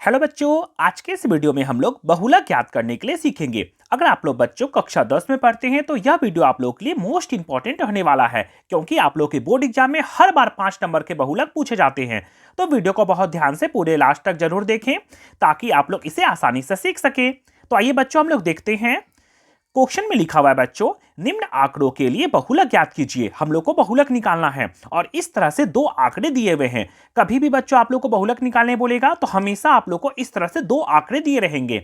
Hello बच्चों, आज के इस वीडियो में हम लोग बहुलक याद करने के लिए सीखेंगे। अगर आप लोग बच्चों कक्षा 10 में पढ़ते हैं तो यह वीडियो आप लोग के लिए मोस्ट इंपॉर्टेंट होने वाला है, क्योंकि आप लोग के बोर्ड एग्जाम में हर बार 5 नंबर के बहुलक पूछे जाते हैं। तो वीडियो को बहुत ध्यान से पूरे लास्ट तक जरूर देखें ताकि आप लोग इसे आसानी से सीख सके। तो आइए बच्चों हम लोग देखते हैं। क्वेश्चन में लिखा हुआ है बच्चों, निम्न आंकड़ों के लिए बहुलक ज्ञात कीजिए। हम लोग को बहुलक निकालना है और इस तरह से दो आंकड़े दिए हुए हैं। कभी भी बच्चों आप लोग को बहुलक निकालने बोलेगा तो हमेशा आप लोग को इस तरह से दो आंकड़े दिए रहेंगे।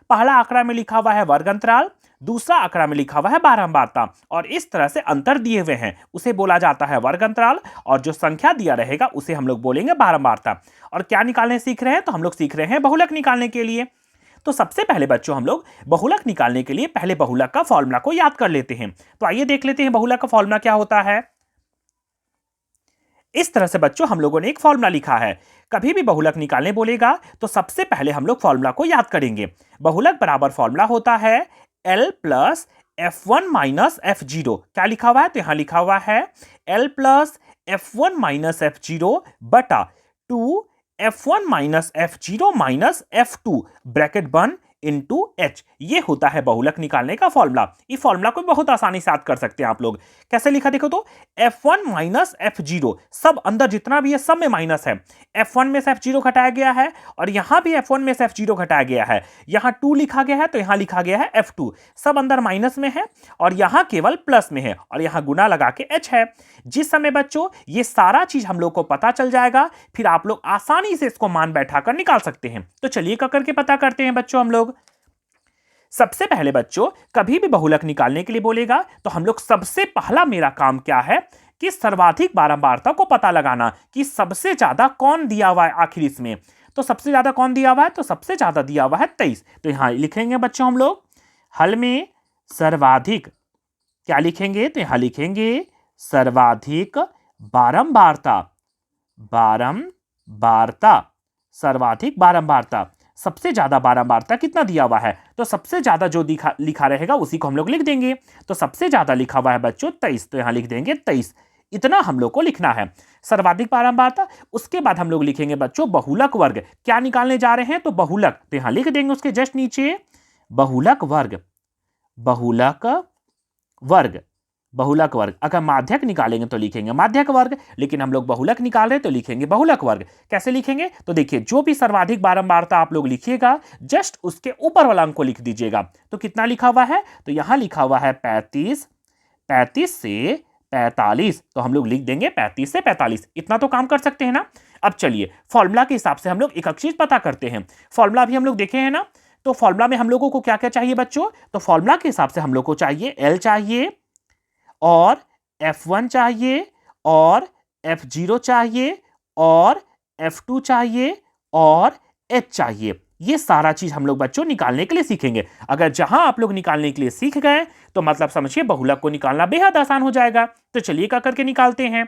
पहला आंकड़ा में लिखा हुआ है वर्ग अंतराल, दूसरा आंकड़ा में लिखा हुआ है बारंबारता, और इस तरह से अंतर दिए हुए हैं उसे बोला जाता है वर्ग अंतराल, और जो संख्या दिया रहेगा उसे हम लोग बोलेंगे बारंबारता। और क्या निकालने सीख रहे हैं? तो हम लोग सीख रहे हैं बहुलक निकालने के लिए। तो सबसे पहले बच्चों हम लोग बहुलक निकालने के लिए पहले बहुलक का फॉर्मूला को याद कर लेते हैं। तो आइए देख लेते हैं बहुलक का फॉर्मूला क्या होता है। इस तरह से बच्चों हम लोगों ने एक फॉर्मूला लिखा है। कभी भी बहुलक निकालने बोलेगा तो सबसे पहले हम लोग फॉर्मूला को याद करेंगे। बहुलक बराबर फॉर्मूला होता है L plus F1 minus F0। क्या लिखा हुआ है? तो यहां लिखा हुआ है L plus F1 minus F0 बटा 2 F1 minus F0 minus F2 bracket बन इंटू H। ये होता है बहुलक निकालने का फॉर्मूला। इस फॉर्मूला को बहुत आसानी से याद कर सकते हैं आप लोग। कैसे लिखा देखो तो, F1 माइनस F0, सब अंदर जितना भी है सब में माइनस है। F1 में से F0 घटाया गया है और यहां भी F1 में से F0 घटाया गया है। यहां 2 लिखा गया है तो यहां लिखा गया है F2। सब अंदर माइनस में है और यहां केवल प्लस में है और यहां गुना लगा के H है। जिस समय बच्चों ये सारा चीज हम लोग को पता चल जाएगा, फिर आप लोग आसानी से इसको मान बैठाकर निकाल सकते हैं। तो चलिए करके पता करते हैं बच्चों हम लोग। सबसे पहले बच्चों कभी भी बहुलक निकालने के लिए बोलेगा तो हम लोग सबसे पहला मेरा काम क्या है कि सर्वाधिक बारंबारता को पता लगाना कि सबसे ज्यादा कौन दिया हुआ है आखिर इसमें। तो सबसे ज्यादा कौन दिया हुआ है? तो सबसे ज्यादा दिया हुआ है 23। तो यहां लिखेंगे बच्चों हम लोग हल में सर्वाधिक, क्या लिखेंगे? तो यहां लिखेंगे सर्वाधिक बारंबारता। बारंबारता, सर्वाधिक बारंबारता। सबसे ज्यादा बारंबारता कितना दिया हुआ है? तो सबसे ज्यादा जो लिखा रहेगा उसी को हम लोग लिख देंगे। तो सबसे ज्यादा लिखा हुआ है बच्चों 23, तो यहां लिख देंगे 23। इतना हम लोग को लिखना है सर्वाधिक बारंबारता। उसके बाद हम लोग लिखेंगे बच्चों बहुलक वर्ग। क्या निकालने जा रहे हैं? तो बहुलक, तो यहां लिख देंगे उसके जस्ट नीचे बहुलक वर्ग। बहुलक वर्ग, बहुलक वर्ग। अगर माध्यक निकालेंगे तो लिखेंगे माध्यक वर्ग, लेकिन हम लोग बहुलक निकाल रहे हैं तो लिखेंगे बहुलक वर्ग। कैसे लिखेंगे? तो देखिए जो भी सर्वाधिक बारंबारता आप लोग लिखिएगा जस्ट उसके ऊपर वाला अंक को लिख दीजिएगा। तो कितना लिखा हुआ है? तो यहां लिखा हुआ है 35, 35 से 45। तो हम लोग लिख देंगे 35 से 45। इतना तो काम कर सकते हैं ना। अब चलिए फॉर्मूला के हिसाब से हम लोग एक चीज पता करते हैं। फॉर्मूला भी हम लोग देखे हैं ना। तो फॉर्मूला में हम लोगों को क्या क्या चाहिए बच्चों? तो फॉर्मूला के हिसाब से हम लोग को चाहिए L चाहिए और F1 चाहिए और F0 चाहिए और F2 चाहिए और H चाहिए। ये सारा चीज हम लोग बच्चों निकालने के लिए सीखेंगे। अगर जहां आप लोग निकालने के लिए सीख गए तो मतलब समझिए बहुलक को निकालना बेहद आसान हो जाएगा। तो चलिए क्या करके निकालते हैं।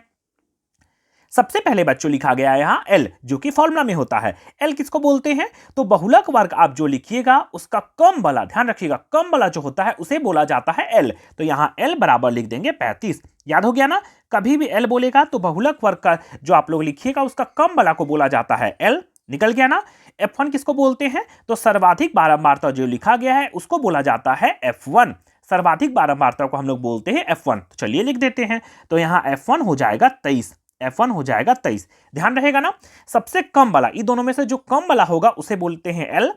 सबसे पहले बच्चों लिखा गया है यहां L, जो कि फॉर्मूला में होता है। L किसको बोलते हैं? तो बहुलक वर्ग आप जो लिखिएगा उसका कम वाला, ध्यान रखिएगा, कम वाला जो होता है उसे बोला जाता है L। तो यहां L बराबर लिख देंगे 35। याद हो गया ना। कभी भी L बोलेगा तो बहुलक वर्ग का जो आप लोग लिखिएगा उसका कम वाला को बोला जाता है L। निकल गया ना। F1 किसको बोलते हैं? तो सर्वाधिक बारंबारता जो लिखा गया है उसको बोला जाता है F1। सर्वाधिक बारंबारता को हम लोग बोलते हैं F1। तो चलिए लिख देते हैं। तो यहां F1 हो जाएगा 23। F1 हो जाएगा 23। ध्यान रहेगा ना। सबसे कम वाला, इन दोनों में से जो कम वाला होगा उसे बोलते हैं L।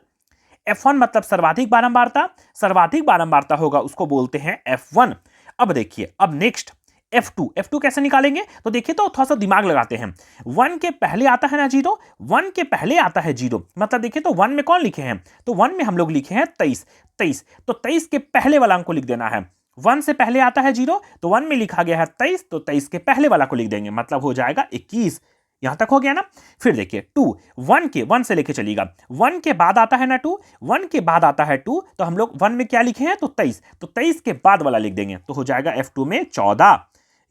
F1 मतलब सर्वाधिक बारंबारता, सर्वाधिक बारंबारता होगा उसको बोलते हैं F1। अब देखिए, अब नेक्स्ट F2। F2 कैसे निकालेंगे? तो देखिए तो थोड़ा सा दिमाग लगाते हैं। 1 के पहले आता है ना 0, 1 के पहले आता है 0, मतलब देखिए तो 1 में कौन लिखे हैं? तो 1 में हम लोग लिखे हैं 23। 23, तो 23 के पहले वाला अंक को लिख देना है। 1 से पहले आता है 0, तो 1 में लिखा गया है 23, तो 23 के पहले वाला को लिख देंगे, मतलब हो जाएगा 21। यहां तक हो गया ना। फिर देखिए 2, 1 से लेके चलिएगा। 1 के बाद आता है ना 2, 1 के बाद आता है 2, तो हम लोग 1 में क्या लिखे हैं? तो 23, तो 23 के बाद वाला लिख देंगे, तो हो जाएगा F2 में 14।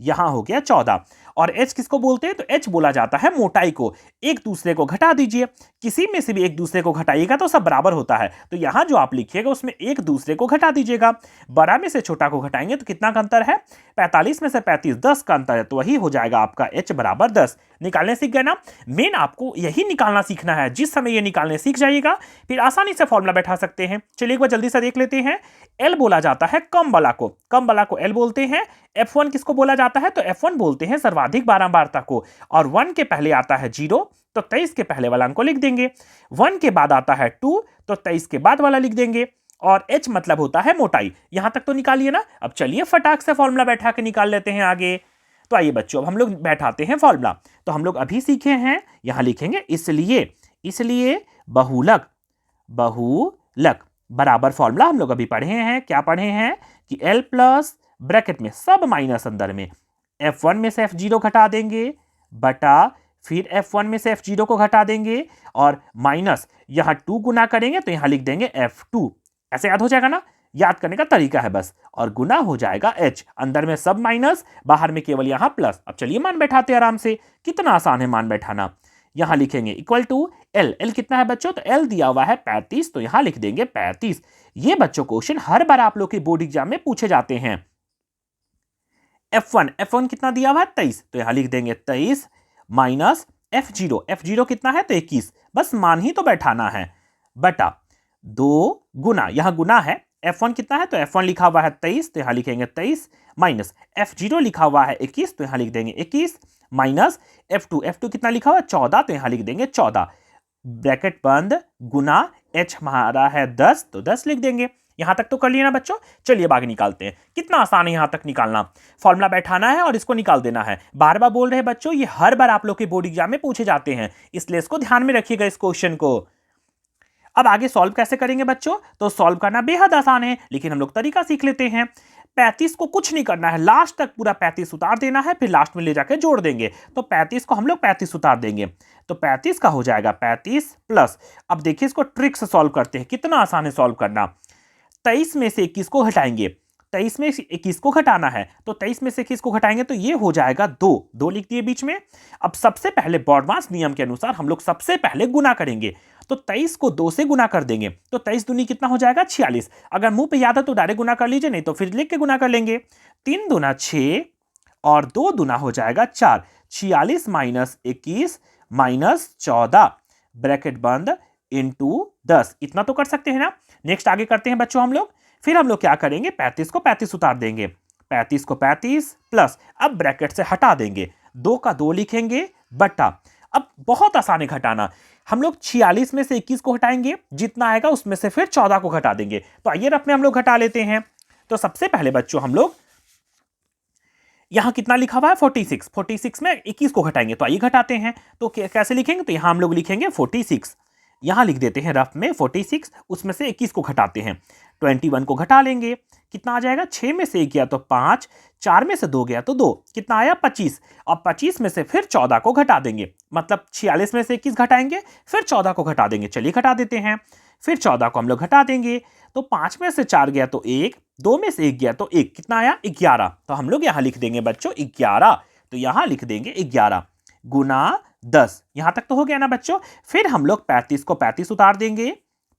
यहां हो गया 14। और H किसको बोलते हैं? तो H बोला जाता है मोटाई को। एक दूसरे को घटा दीजिए, किसी में से भी एक दूसरे को घटाइएगा तो सब बराबर होता है। तो यहां जो आप लिखिएगा उसमें एक दूसरे को घटा दीजिएगा। बड़ा में से छोटा को घटाएंगे तो कितना का अंतर है? 45 में से 35 10 का अंतर है, तो वही हो जाएगा आपका H बराबर 10। निकालने सीख गए ना। मेन आपको यही निकालना सीखना है, जिस समय ये निकालने सीख जाइएगा फिर आसानी से फॉर्मूला बैठा सकते हैं। चलिए एक बार जल्दी से देख लेते हैं। एल बोला जाता है कम वाला को एल बोलते हैं। F1 किसको बोला जाता है, तो F1 बोलते हैं सर्वाधिक बारंबारता को। और 1 के पहले आता है 0, तो 23 के पहले वाला अंक को लिख देंगे। 1 के बाद आता है 2, तो 23 के बाद वाला लिख देंगे। और H मतलब होता है मोटाई। यहां तक तो निकालिए ना। अब चलिए फटाक से फॉर्मूला बैठा के निकाल लेते हैं आगे। तो आइए बच्चों, अब हम लोग बैठाते हैं फॉर्मूला। तो हम लोग अभी सीखे हैं, यहां लिखेंगे इसलिए बहुलक बराबर फॉर्मूला हम लोग अभी पढ़े हैं। क्या पढ़े हैं कि L प्लस ब्रैकेट में सब माइनस अंदर में F1 में से F0 घटा देंगे बटा फिर F1 में से F0 को घटा देंगे और माइनस यहां 2 गुना करेंगे तो यहां लिख देंगे F2। ऐसे याद हो जाएगा ना, याद करने का तरीका है बस। और गुना हो जाएगा H, अंदर में सब माइनस, बाहर में केवल यहां प्लस। अब चलिए मान बैठाते हैं आराम से। कितना आसान है मान बैठाना। यहां लिखेंगे इक्वल टू L कितना है बच्चों, तो L दिया हुआ है 35, तो यहां लिख देंगे 35। ये बच्चों क्वेश्चन हर बार आप लोग के बोर्ड एग्जाम में पूछे जाते हैं। F1 कितना दिया हुआ है 23, तो यहां लिख देंगे 23 माइनस F0 कितना है तो 21। बस मान ही तो बैठाना है बटा 2 गुना, यहां गुना है। F1 कितना है तो F1 लिखा हुआ है 23, तो यहां लिखेंगे 23 माइनस F0 लिखा हुआ है 21, तो यहां लिख देंगे 21 माइनस F2 कितना लिखा हुआ है 14, तो यहां लिख देंगे 14 ब्रैकेट बंद गुना H हमारा है 10, तो 10 लिख देंगे। यहां तक तो कर लिया ना बच्चों। चलिए अब आगे निकालते हैं। कितना आसान है यहां तक निकालना। फॉर्मूला बैठाना है और इसको निकाल देना है। बार बार बोल रहे हैं बच्चों, ये हर बार आप लोग के बोर्ड एग्जाम में पूछे जाते हैं, इसलिए इसको ध्यान में रखिएगा इस क्वेश्चन को। अब आगे सॉल्व कैसे करेंगे बच्चों, तो सॉल्व करना बेहद आसान है, लेकिन हम लोग तरीका सीख लेते हैं। 35 को कुछ नहीं करना है, लास्ट तक पूरा 35 उतार देना है, फिर लास्ट में ले जाकर जोड़ देंगे। तो 35 को हम लोग 35 उतार देंगे, तो 35 का हो जाएगा 35 प्लस। अब देखिए इसको ट्रिक से सॉल्व करते हैं, कितना आसान है सॉल्व करना। 23 में से 21 को हटाएंगे, 23 में से 21 को घटाना है, तो 23 में से 21 को घटाएंगे तो ये हो जाएगा 2 लिख दिए बीच में। अब सबसे पहले बॉडमास नियम के अनुसार हम लोग सबसे पहले गुना करेंगे, तो 23 को 2 से गुना कर देंगे, तो 23 दूनी कितना हो जाएगा 46। अगर मुंह पे याद है तो डायरेक्ट गुना कर लीजिए, नहीं तो फिर लिख के गुना कर लेंगे। 3 दूना 6 और 2 दूना हो जाएगा 4। 46 माइनस 21 माइनस 14 ब्रैकेट बंद इंटू 10। इतना तो कर सकते हैं ना। नेक्स्ट आगे करते हैं बच्चों हम लोग। फिर हम लोग क्या करेंगे, 35 को 35 उतार देंगे, 35 को 35 प्लस, अब ब्रैकेट से हटा देंगे, 2 का 2 लिखेंगे बटा। अब बहुत आसान है घटाना। हम लोग 46 में से 21 को हटाएंगे, जितना आएगा उसमें से फिर 14 को घटा देंगे। तो आइए रफ में हम लोग घटा लेते हैं। तो सबसे पहले बच्चों हम लोग यहां कितना लिखा हुआ है 46 में 21 को घटाएंगे, तो आइए घटाते हैं। तो कैसे लिखेंगे, तो यहां हम लोग लिखेंगे 46, यहां लिख देते हैं रफ में 46, उसमें से 21 को घटाते हैं, 21 को घटा लेंगे, कितना आ जाएगा 6 में से 1 गया तो 5, 4 में से 2 गया तो 2, कितना आया 25। अब 25 में से फिर 14 को घटा देंगे, मतलब 46 में से 21 घटाएंगे फिर 14 को घटा देंगे। चलिए घटा देते हैं। फिर 14 को हम लोग घटा देंगे, तो 5 में से 4 गया तो 1, 2 में से 1 गया तो 1, कितना आया 11। तो हम लोग यहां लिख देंगे बच्चों 11, तो यहां लिख देंगे 11 गुना 10। यहां तक तो हो गया ना बच्चों। फिर हम लोग 35 को 35 उतार देंगे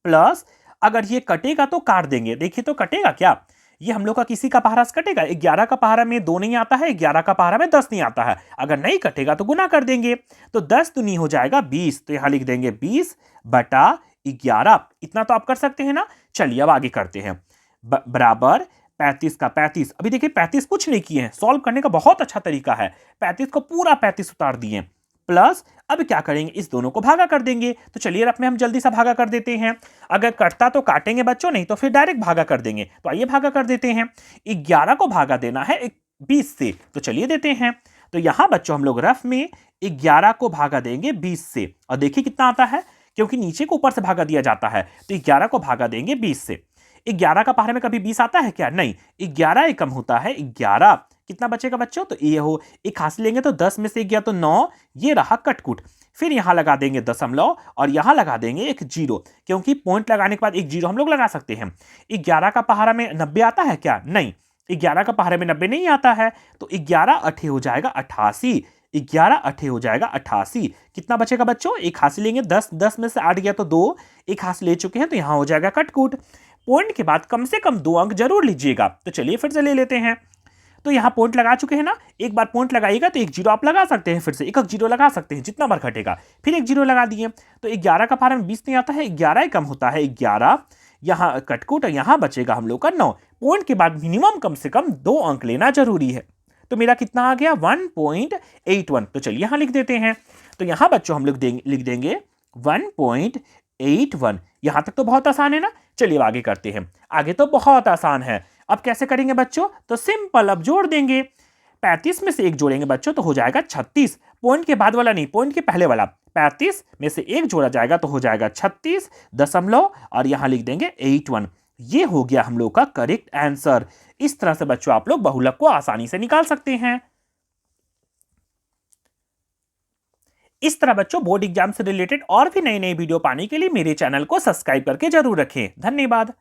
प्लस, अगर ये कटेगा तो काट देंगे। देखिए तो कटेगा क्या, ये हम लोग का किसी का पहाड़ा से कटेगा। 11 का पहाड़ा में 2 नहीं आता है, 11 का पहाड़ा में 10 नहीं आता है। अगर नहीं कटेगा तो गुना कर देंगे, तो 10 दूनी हो जाएगा 20, तो यहां लिख देंगे 20 बटा 11। इतना तो आप कर सकते हैं ना। चलिए अब आगे करते हैं। बराबर 35 का 35। अभी देखिए 35 कुछ नहीं किए हैं, सॉल्व करने का बहुत अच्छा तरीका है। 35 को पूरा 35 उतार दिए प्लस, अब क्या करेंगे, इस दोनों को भागा कर देंगे। तो चलिए रफ में हम जल्दी से भागा कर देते हैं। अगर कटता तो काटेंगे बच्चों, नहीं तो फिर डायरेक्ट भागा कर देंगे। तो आइए भागा कर देते हैं। 11 को भागा देना है 20 से, तो चलिए देते हैं। तो यहां बच्चों हम लोग रफ में 11 को भागा देंगे 20 से, और देखिए कितना आता है, क्योंकि नीचे को ऊपर से भागा दिया जाता है, तो 11 को भागा देंगे 20 से। 11 का पहाड़े में कभी 20 आता है क्या, नहीं। 11 एकम होता है 11। कितना बचेगा बच्चों, तो ये हो, एक हासिल लेंगे तो 10 में से 1 गया तो 9, ये रहा कटकुट। फिर यहां लगा देंगे दशमलव और यहां लगा देंगे एक 0, क्योंकि पॉइंट लगाने के बाद एक 0 हम लोग लगा सकते हैं। 11 का पहाड़ा में 90 आता है क्या, नहीं। 11 का पहाड़े में 90 नहीं आता है, तो 11 अठे हो जाएगा 88। 11 अठे हो जाएगा 88। कितना बचेगा बच्चों, एक हासिल लेंगे, 10 में से 8 गया तो 2, एक हासिल ले चुके हैं, तो यहां हो जाएगा कटकुट। पॉइंट के बाद कम से कम 2 अंक जरूर लीजिएगा। तो चलिए फिर से ले लेते हैं। तो यहाँ पॉइंट लगा चुके हैं ना, एक बार पॉइंट लगाइएगा तो एक जीरो आप लगा सकते हैं, फिर से एक जीरो लगा सकते हैं जितना बार घटेगा, फिर एक जीरो लगा दिए। तो 11 का फार्म 20 नहीं आता है, 11 ही कम होता है, 11 यहाँ कटकुट, यहाँ बचेगा हम लोग का 9। पॉइंट के बाद मिनिमम कम से कम 2 अंक लेना जरूरी है। तो मेरा कितना आ गया 1.81। तो चलिए यहाँ लिख देते हैं। तो यहाँ बच्चों हम लोग लिख देंगे 1.81। यहां तक तो बहुत आसान है ना। चलिए आगे करते हैं। आगे तो बहुत आसान है। अब कैसे करेंगे बच्चों? तो सिंपल, अब जोड़ देंगे। 35 में से एक जोड़ेंगे बच्चों तो हो जाएगा 36। पॉइंट के बाद वाला नहीं, पॉइंट के पहले वाला। 35 में से एक जोड़ा जाएगा तो हो जाएगा 36 दशमलव, और यहां लिख देंगे 81। ये हो गया हम लोग का करेक्ट आंसर। इस तरह से बच्चों आप लोग बहुलक को आसानी से निकाल सकते हैं। इस तरह बच्चों बोर्ड एग्जाम से रिलेटेड और भी नई नई वीडियो पाने के लिए मेरे चैनल को सब्सक्राइब करके जरूर रखें। धन्यवाद।